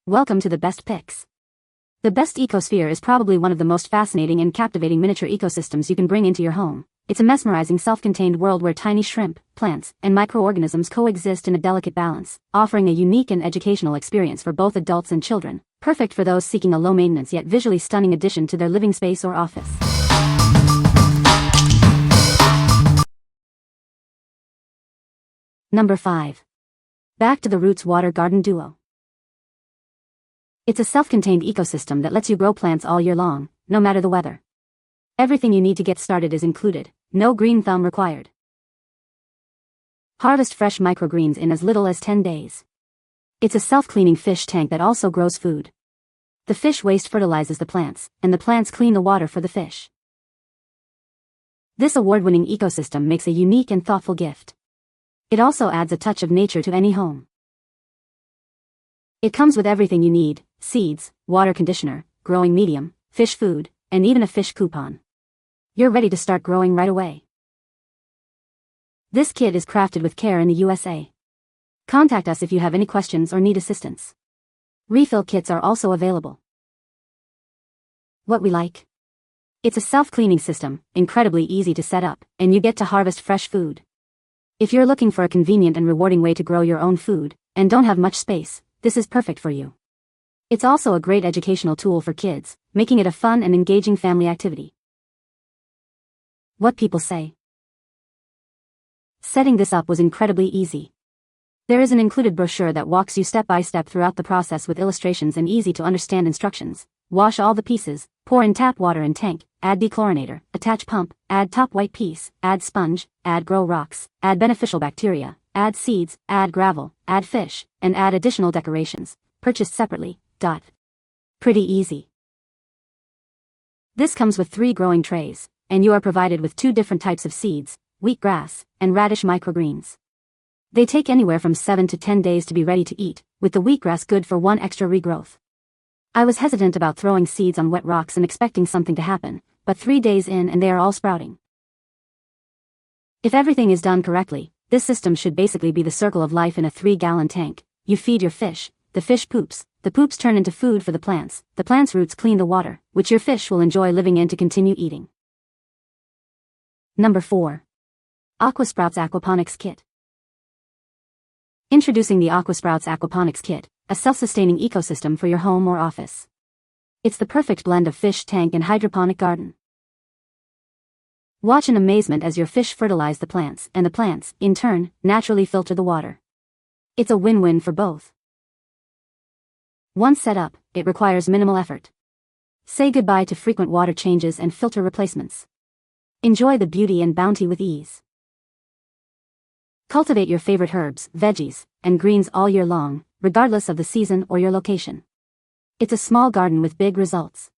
Welcome to the best picks. The best Ecosphere is probably one of the most fascinating and captivating miniature ecosystems you can bring into your home. It's a mesmerizing self-contained world where tiny shrimp, plants, and microorganisms coexist in a delicate balance, offering a unique and educational experience for both adults and children, perfect for those seeking a low-maintenance yet visually stunning addition to their living space or office. Number 5. Back to the Roots Water Garden Duo. It's a self-contained ecosystem that lets you grow plants all year long, no matter the weather. Everything you need to get started is included, no green thumb required. Harvest fresh microgreens in as little as 10 days. It's a self-cleaning fish tank that also grows food. The fish waste fertilizes the plants, and the plants clean the water for the fish. This award-winning ecosystem makes a unique and thoughtful gift. It also adds a touch of nature to any home. It comes with everything you need: seeds, water conditioner, growing medium, fish food, and even a fish coupon. You're ready to start growing right away. This kit is crafted with care in the USA. Contact us if you have any questions or need assistance. Refill kits are also available. What we like? It's a self-cleaning system, incredibly easy to set up, and you get to harvest fresh food. If you're looking for a convenient and rewarding way to grow your own food, and don't have much space, this is perfect for you. It's also a great educational tool for kids, making it a fun and engaging family activity. What people say. Setting this up was incredibly easy. There is an included brochure that walks you step by step throughout the process with illustrations and easy to understand instructions. Wash all the pieces, pour in tap water in tank, add dechlorinator, attach pump, add top white piece, add sponge, add grow rocks, add beneficial bacteria, add seeds, add gravel, add fish, and add additional decorations, purchased separately. Pretty easy. This comes with 3 growing trays, and you are provided with 2 different types of seeds, wheatgrass, and radish microgreens. They take anywhere from 7 to 10 days to be ready to eat, with the wheatgrass good for 1 extra regrowth. I was hesitant about throwing seeds on wet rocks and expecting something to happen, but 3 days in and they are all sprouting. If everything is done correctly, this system should basically be the circle of life in a 3-gallon tank. You feed your fish, the fish poops, the poops turn into food for the plants roots clean the water, which your fish will enjoy living in to continue eating. Number 4. AquaSprouts Aquaponics Kit. Introducing the AquaSprouts Aquaponics Kit, a self-sustaining ecosystem for your home or office. It's the perfect blend of fish tank and hydroponic garden. Watch in amazement as your fish fertilize the plants, and the plants, in turn, naturally filter the water. It's a win-win for both. Once set up, it requires minimal effort. Say goodbye to frequent water changes and filter replacements. Enjoy the beauty and bounty with ease. Cultivate your favorite herbs, veggies, and greens all year long, regardless of the season or your location. It's a small garden with big results.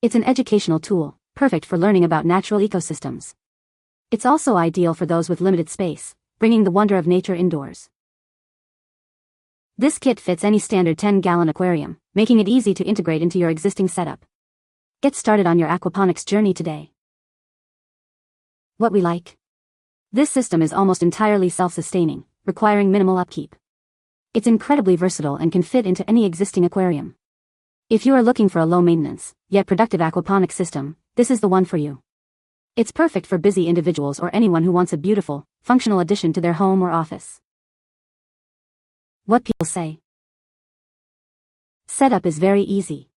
It's an educational tool, perfect for learning about natural ecosystems. It's also ideal for those with limited space, bringing the wonder of nature indoors. This kit fits any standard 10-gallon aquarium, making it easy to integrate into your existing setup. Get started on your aquaponics journey today. What we like. This system is almost entirely self-sustaining, requiring minimal upkeep. It's incredibly versatile and can fit into any existing aquarium. If you are looking for a low-maintenance, yet productive aquaponics system, this is the one for you. It's perfect for busy individuals or anyone who wants a beautiful, functional addition to their home or office. What people say. Setup is very easy.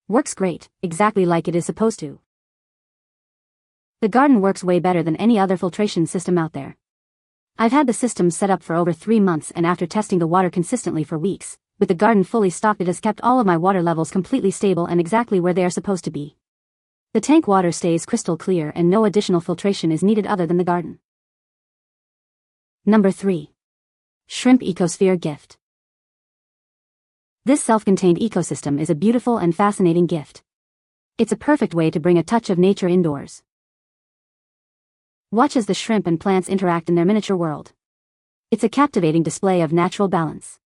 Works great, exactly like it is supposed to. The garden works way better than any other filtration system out there. I've had the system set up for over 3 months, and after testing the water consistently for weeks, with the garden fully stocked, it has kept all of my water levels completely stable and exactly where they are supposed to be. The tank water stays crystal clear and no additional filtration is needed other than the garden. Number 3. Shrimp Ecosphere Gift. This self-contained ecosystem is a beautiful and fascinating gift. It's a perfect way to bring a touch of nature indoors. Watch as the shrimp and plants interact in their miniature world. It's a captivating display of natural balance.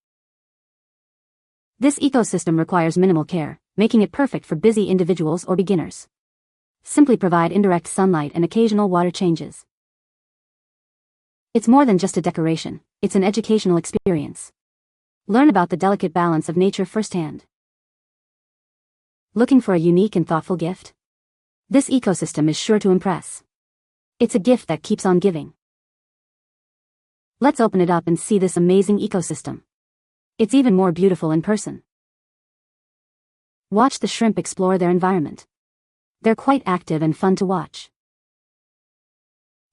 This ecosystem requires minimal care, making it perfect for busy individuals or beginners. Simply provide indirect sunlight and occasional water changes. It's more than just a decoration, it's an educational experience. Learn about the delicate balance of nature firsthand. Looking for a unique and thoughtful gift? This ecosystem is sure to impress. It's a gift that keeps on giving. Let's open it up and see this amazing ecosystem. It's even more beautiful in person. Watch the shrimp explore their environment. They're quite active and fun to watch.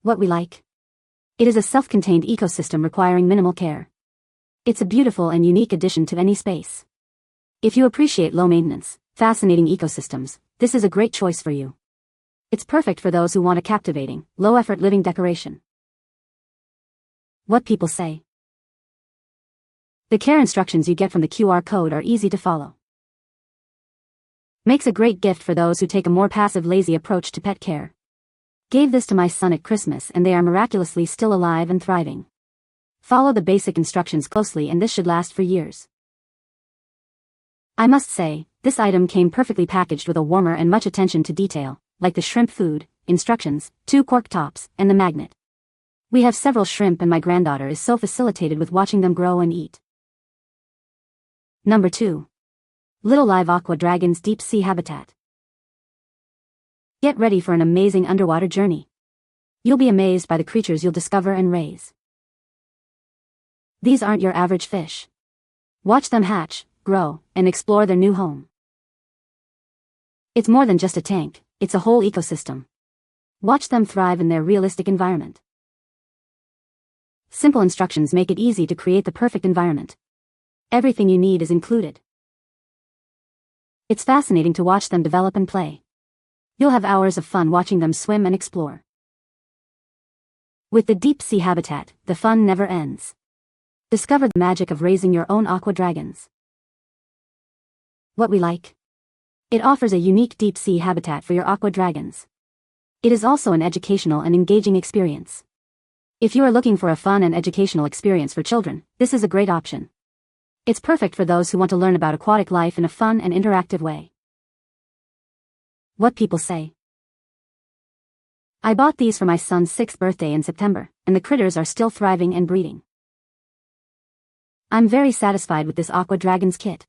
What we like? It is a self-contained ecosystem requiring minimal care. It's a beautiful and unique addition to any space. If you appreciate low-maintenance, fascinating ecosystems, this is a great choice for you. It's perfect for those who want a captivating, low-effort living decoration. What people say. The care instructions you get from the QR code are easy to follow. Makes a great gift for those who take a more passive, lazy approach to pet care. Gave this to my son at Christmas and they are miraculously still alive and thriving. Follow the basic instructions closely and this should last for years. I must say, this item came perfectly packaged with a warmer and much attention to detail, like the shrimp food, instructions, 2 cork tops, and the magnet. We have several shrimp and my granddaughter is so facilitated with watching them grow and eat. Number 2. Little Live Aqua Dragons Deep Sea Habitat. Get ready for an amazing underwater journey. You'll be amazed by the creatures you'll discover and raise. These aren't your average fish. Watch them hatch, grow, and explore their new home. It's more than just a tank, it's a whole ecosystem. Watch them thrive in their realistic environment. Simple instructions make it easy to create the perfect environment. Everything you need is included. It's fascinating to watch them develop and play. You'll have hours of fun watching them swim and explore. With the deep sea habitat, the fun never ends. Discover the magic of raising your own aqua dragons. What we like? It offers a unique deep sea habitat for your aqua dragons. It is also an educational and engaging experience. If you are looking for a fun and educational experience for children, this is a great option. It's perfect for those who want to learn about aquatic life in a fun and interactive way. What people say. I bought these for my son's 6th birthday in September, and the critters are still thriving and breeding. I'm very satisfied with this Aqua Dragons kit.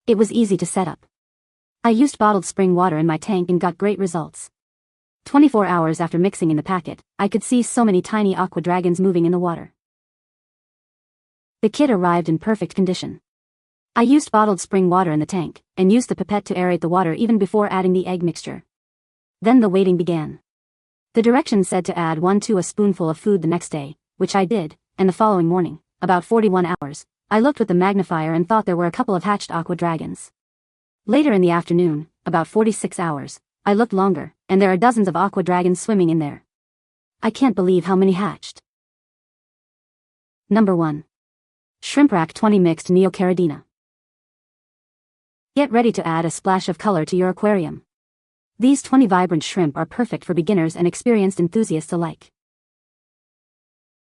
It was easy to set up. I used bottled spring water in my tank and got great results. 24 hours after mixing in the packet, I could see so many tiny aqua dragons moving in the water. The kit arrived in perfect condition. I used bottled spring water in the tank, and used the pipette to aerate the water even before adding the egg mixture. Then the waiting began. The directions said to add 1 to a spoonful of food the next day, which I did, and the following morning, about 41 hours, I looked with the magnifier and thought there were a couple of hatched aqua dragons. Later in the afternoon, about 46 hours, I looked longer, and there are dozens of aqua dragons swimming in there. I can't believe how many hatched. Number 1. ShrimpRack 20 Mixed Neocaridina. Get ready to add a splash of color to your aquarium. These 20 vibrant shrimp are perfect for beginners and experienced enthusiasts alike.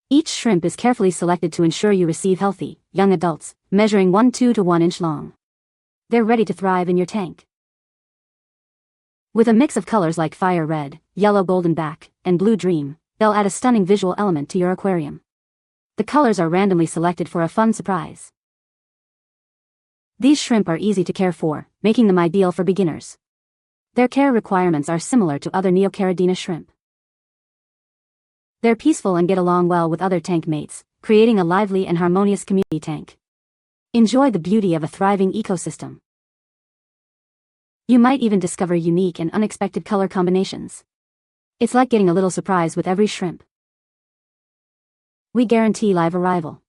Each shrimp is carefully selected to ensure you receive healthy, young adults, measuring 1/2 to 1 inch long. They're ready to thrive in your tank. With a mix of colors like fire red, yellow golden back, and blue dream, they'll add a stunning visual element to your aquarium. The colors are randomly selected for a fun surprise. These shrimp are easy to care for, making them ideal for beginners. Their care requirements are similar to other Neocaridina shrimp. They're peaceful and get along well with other tank mates, creating a lively and harmonious community tank. Enjoy the beauty of a thriving ecosystem. You might even discover unique and unexpected color combinations. It's like getting a little surprise with every shrimp. We guarantee live arrival.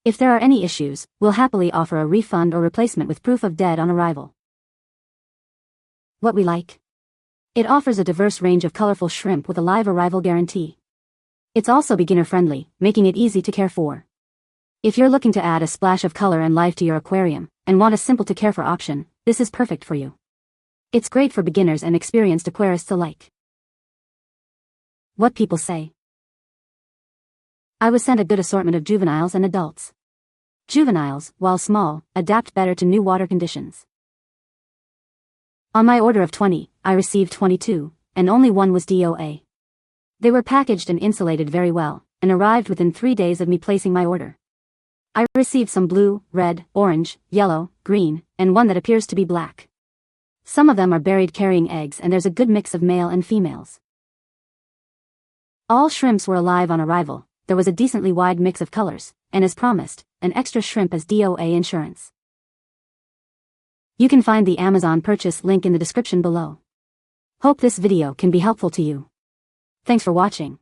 If there are any issues, we'll happily offer a refund or replacement with proof of dead on arrival. What we like? It offers a diverse range of colorful shrimp with a live arrival guarantee. It's also beginner-friendly, making it easy to care for. If you're looking to add a splash of color and life to your aquarium, and want a simple-to-care-for option, this is perfect for you. It's great for beginners and experienced aquarists alike. What people say. I was sent a good assortment of juveniles and adults. Juveniles, while small, adapt better to new water conditions. On my order of 20, I received 22, and only one was DOA. They were packaged and insulated very well, and arrived within 3 days of me placing my order. I received some blue, red, orange, yellow, green, and one that appears to be black. Some of them are buried carrying eggs and there's a good mix of male and females. All shrimps were alive on arrival, there was a decently wide mix of colors, and as promised, an extra shrimp as DOA insurance. You can find the Amazon purchase link in the description below. Hope this video can be helpful to you. Thanks for watching.